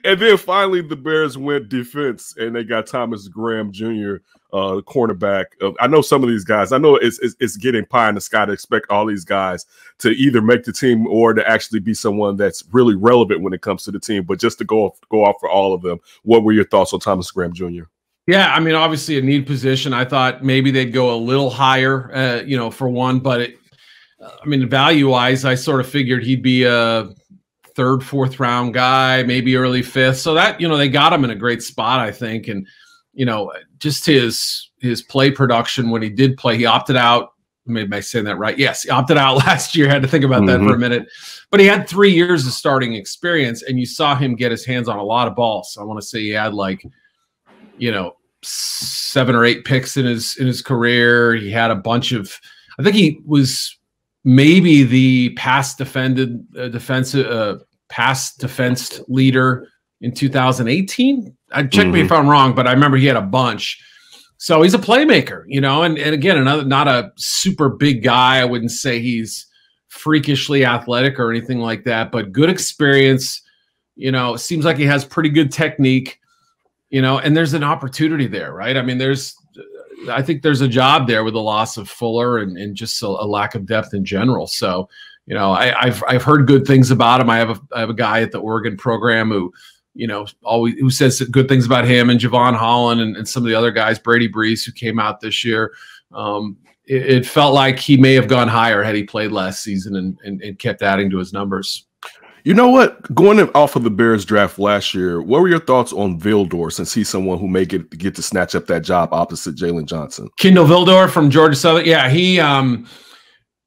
And then finally, the Bears went defense, and they got Thomas Graham Jr., cornerback. I know some of these guys. I know it's getting pie in the sky to expect all these guys to either make the team or to actually be someone that's really relevant when it comes to the team. But just to go off for all of them, what were your thoughts on Thomas Graham Jr.? Yeah, I mean, obviously a need position. I thought maybe they'd go a little higher, for one. But I mean, value-wise, I sort of figured he'd be a third, fourth round guy, maybe early fifth. So that, they got him in a great spot, I think. And, just his play production when he did play, he opted out. Maybe am I saying that right? Yes, he opted out last year. Had to think about that for a minute. But he had 3 years of starting experience, and you saw him get his hands on a lot of balls. I want to say he had 7 or 8 picks in his career. He had a bunch of, I think he was maybe the pass defense leader in 2018. Check me if I'm wrong, but I remember he had a bunch. So he's a playmaker, and again, not a super big guy. I wouldn't say he's freakishly athletic or anything like that, but good experience. It seems like he has pretty good technique, and there's an opportunity there, right? I mean, I think there's a job there with the loss of Fuller and just a lack of depth in general. So, I've heard good things about him. I have a guy at the Oregon program who, who says good things about him, and Javon Holland and some of the other guys, Brady Brees, who came out this year. It felt like he may have gone higher had he played last season and kept adding to his numbers. You know what? Going off of the Bears draft last year, what were your thoughts on Vildor, since he's someone who may get to snatch up that job opposite Jalen Johnson? Kendall Vildor from Georgia Southern. Yeah, he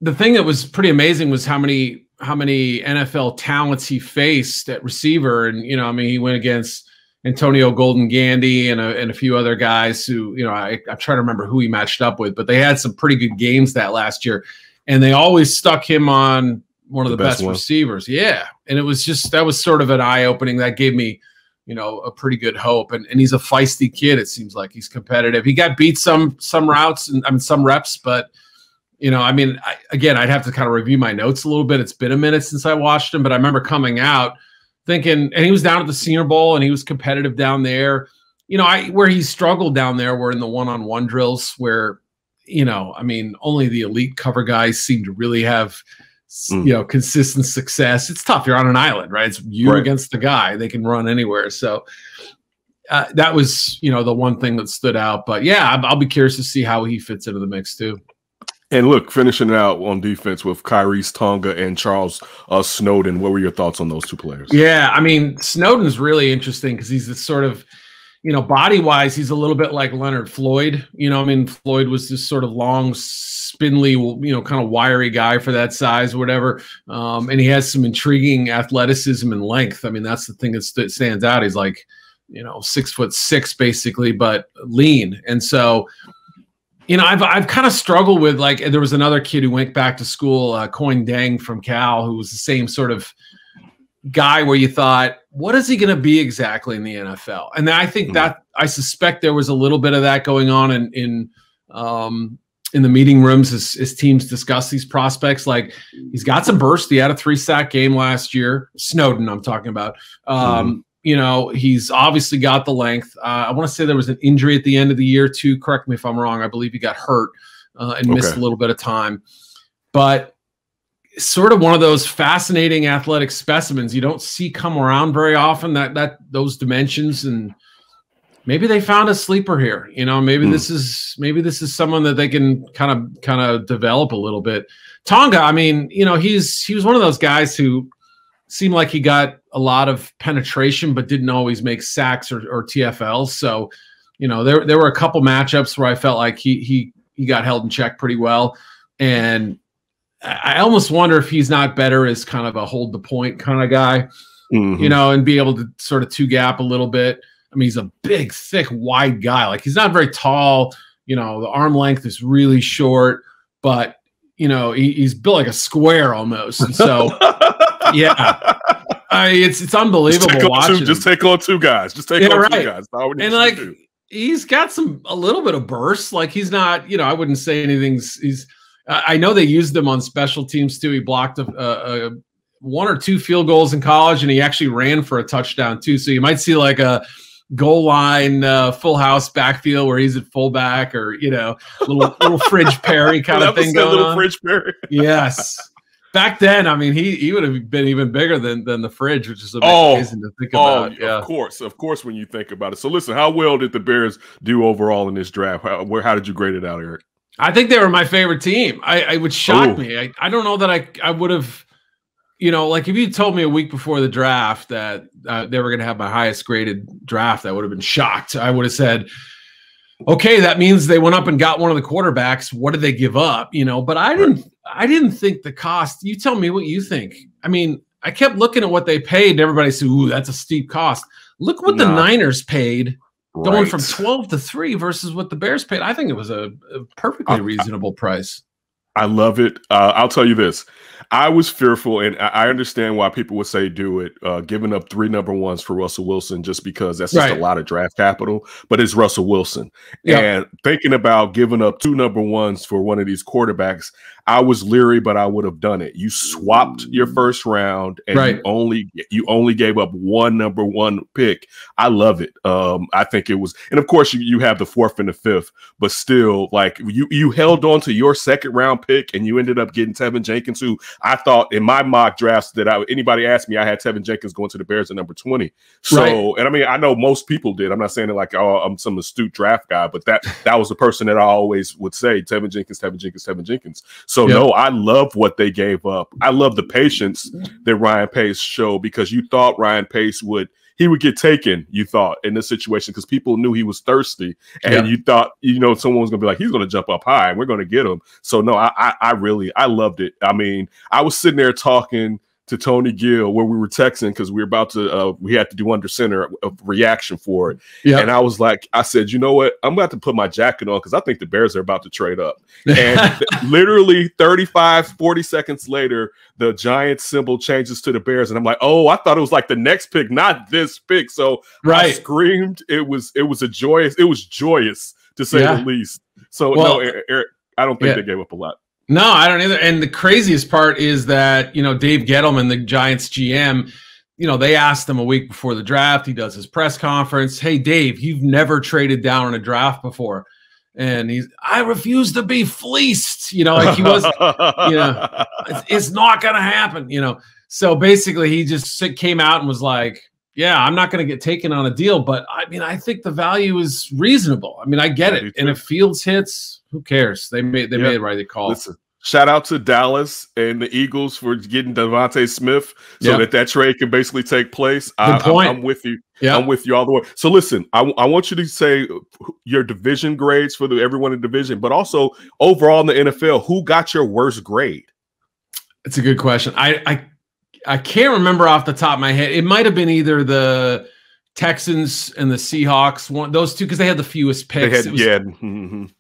the thing that was pretty amazing was how many NFL talents he faced at receiver. And, he went against Antonio Golden Gandy and a few other guys who, I'm trying to remember who he matched up with, but they had some pretty good games that last year. And they always stuck him on one of the best receivers. Yeah. And that was sort of an eye-opening. That gave me, a pretty good hope. And he's a feisty kid. It seems like he's competitive. He got beat some routes and some reps, but I'd have to kind of review my notes a little bit. It's been a minute since I watched him, but I remember coming out thinking, and he was down at the Senior Bowl and he was competitive down there. Where he struggled down there were in the one-on-one drills where, only the elite cover guys seem to really have, consistent success. It's tough. You're on an island, right? It's you against the guy. They can run anywhere. So that was, the one thing that stood out. But yeah, I'll be curious to see how he fits into the mix too. And look, finishing it out on defense with Khyiris Tonga and Charles Snowden. What were your thoughts on those two players? Yeah, I mean, Snowden's really interesting because he's this sort of, body-wise, he's a little bit like Leonard Floyd. Floyd was this sort of long, spindly, kind of wiry guy for that size or whatever. And he has some intriguing athleticism and length. I mean, that's the thing that stands out. He's like, 6'6" basically, but lean. And so, I've kind of struggled with, like, there was another kid who went back to school, Coin Dang from Cal, who was the same sort of guy where you thought, what is he going to be exactly in the NFL? And I think that I suspect there was a little bit of that going on in the meeting rooms as teams discuss these prospects. Like, he's got some burst. He had a 3-sack game last year. Snowden, I'm talking about. He's obviously got the length. I want to say there was an injury at the end of the year too. Correct me if I'm wrong. I believe he got hurt and missed a little bit of time. But sort of one of those fascinating athletic specimens you don't see come around very often, that those dimensions. And maybe they found a sleeper here. Maybe this is someone that they can kind of develop a little bit. Tonga, I mean, he was one of those guys who seemed like he got a lot of penetration, but didn't always make sacks or TFLs. So, there were a couple matchups where I felt like he got held in check pretty well. And I almost wonder if he's not better as kind of a hold the point kind of guy, and be able to sort of two gap a little bit. I mean, he's a big, thick, wide guy. Like, he's not very tall. The arm length is really short, but he's built like a square almost. And so, yeah, it's unbelievable watching. Just take on two guys. Just take on two guys. And like, he's got a little bit of burst. Like, he's not. I wouldn't say anything's. I know they used him on special teams too. He blocked 1 or 2 field goals in college, and he actually ran for a touchdown too. So you might see like a goal line full house backfield where he's at fullback, or little Fridge Perry kind of thing going on. Fridge Perry. Yes. Back then, I mean, he would have been even bigger than the Fridge, which is amazing to think about. Yeah. Of course, when you think about it. So listen, how well did the Bears do overall in this draft? How did you grade it out, Eric? I think they were my favorite team. I would shock me. I don't know that I would have, like if you told me a week before the draft that they were going to have my highest graded draft, I would have been shocked. I would have said, okay, that means they went up and got one of the quarterbacks. What did they give up? But I didn't think the cost. You tell me what you think. I mean, I kept looking at what they paid, and everybody said, "Ooh, that's a steep cost." Look what the Niners paid, going from 12 to 3 versus what the Bears paid. I think it was a perfectly reasonable price. I love it. I'll tell you this. I was fearful, and I understand why people would say do it, giving up 3 number ones for Russell Wilson, just because that's just a lot of draft capital, but it's Russell Wilson. Yep. And thinking about giving up 2 number ones for one of these quarterbacks, I was leery, but I would have done it. You swapped your first round, and you only gave up 1 number 1 pick. I love it. I think it was, and of course you have the 4th and the 5th, but still, like you held on to your 2nd round pick, and you ended up getting Tevin Jenkins, who I thought in my mock drafts that anybody asked me, I had Tevin Jenkins going to the Bears at number 20. So, and I mean, I know most people did. I'm not saying it like, oh, I'm some astute draft guy, but that was the person that I always would say, Tevin Jenkins, Tevin Jenkins, Tevin Jenkins. So no, I love what they gave up. I love the patience that Ryan Pace showed, because you thought Ryan Pace would get taken, you thought, in this situation, because people knew he was thirsty, and you thought, someone was going to be like, he's going to jump up high and we're going to get him. So no, I loved it. I mean, I was sitting there talking to Tony Gill where we were texting, because we were about to, we had to do under center a reaction for it. Yeah. And I said, you know what? I'm about to put my jacket on, because I think the Bears are about to trade up. And literally 40 seconds later, the Giants symbol changes to the Bears. And I'm like, oh, I thought it was like the next pick, not this pick. So I screamed. It was joyous to say the least. So no, Eric, I don't think they gave up a lot. No, I don't either. And the craziest part is that, Dave Gettleman, the Giants GM, they asked him a week before the draft. He does his press conference. Hey, Dave, you've never traded down in a draft before. And I refuse to be fleeced. Like he was, it's not going to happen, So basically he just came out and was like, yeah, I'm not going to get taken on a deal, but I mean, I think the value is reasonable. I mean, I get it. And if Fields hits, who cares? They made the right call. Listen, shout out to Dallas and the Eagles for getting Devontae Smith so that trade can basically take place. I'm with you. Yeah. I'm with you all the way. So listen, I want you to say your division grades for everyone in the division, but also overall in the NFL, who got your worst grade? It's a good question. I can't remember off the top of my head. It might have been either the Texans and the Seahawks, those two, because they had the fewest picks. And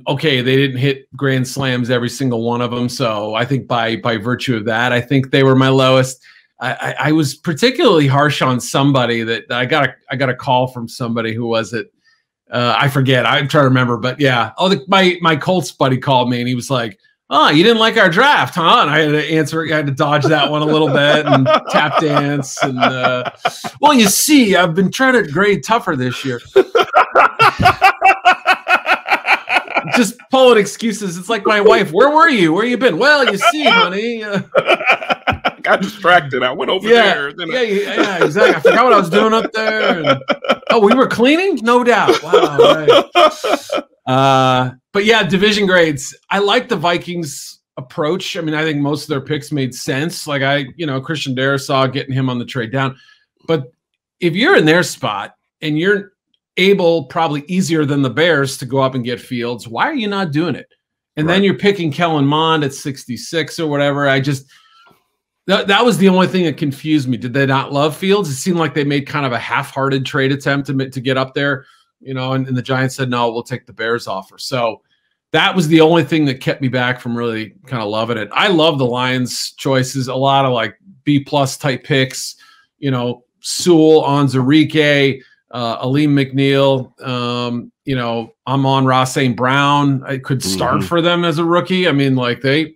okay, they didn't hit grand slams every single one of them. So I think by virtue of that, I think they were my lowest. I was particularly harsh on somebody that I got a call from somebody. Who was it? I forget. I'm trying to remember, but yeah. Oh, my Colts buddy called me, and he was like, "Oh, you didn't like our draft, huh?" And I had to answer. I had to dodge that one a little bit and tap dance. And well, you see, I've been trying to grade tougher this year. Just pulling excuses. It's like my wife. Where were you? Where you been? Well, you see, honey. Got distracted. I went over there. Yeah, exactly. I forgot what I was doing up there. And, oh, we were cleaning? No doubt. Wow. Right. But yeah, division grades. I like the Vikings approach. I mean, I think most of their picks made sense. Like Christian Darrisaw, getting him on the trade down. But if you're in their spot and you're able, probably easier than the Bears, to go up and get Fields, why are you not doing it? And then you're picking Kellen Mond at 66 or whatever. That was the only thing that confused me. Did they not love Fields? It seemed like they made kind of a half-hearted trade attempt to get up there. And the Giants said, no, we'll take the Bears offer. So that was the only thing that kept me back from really kind of loving it. I love the Lions choices, a lot of like B-plus type picks, Sewell, Onwuzurike, Aleem McNeil, Amon-Ra St. Brown. I could start for them as a rookie. I mean, like they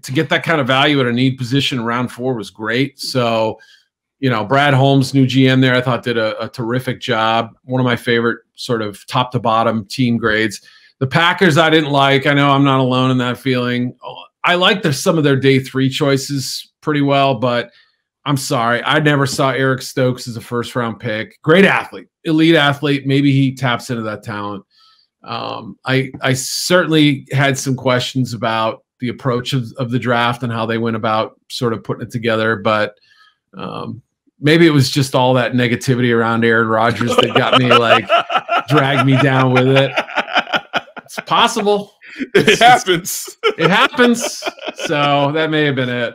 to get that kind of value at a need position in round 4 was great. So, Brad Holmes, new GM there, I thought did a terrific job. One of my favorite sort of top to bottom team grades. The Packers I didn't like. I know I'm not alone in that feeling. I like some of their day 3 choices pretty well, but I'm sorry. I never saw Eric Stokes as a first-round pick. Great athlete, elite athlete. Maybe he taps into that talent. I certainly had some questions about the approach of the draft and how they went about sort of putting it together, but maybe it was just all that negativity around Aaron Rodgers that got me dragged me down with it. It's possible. It happens. It happens. So that may have been it.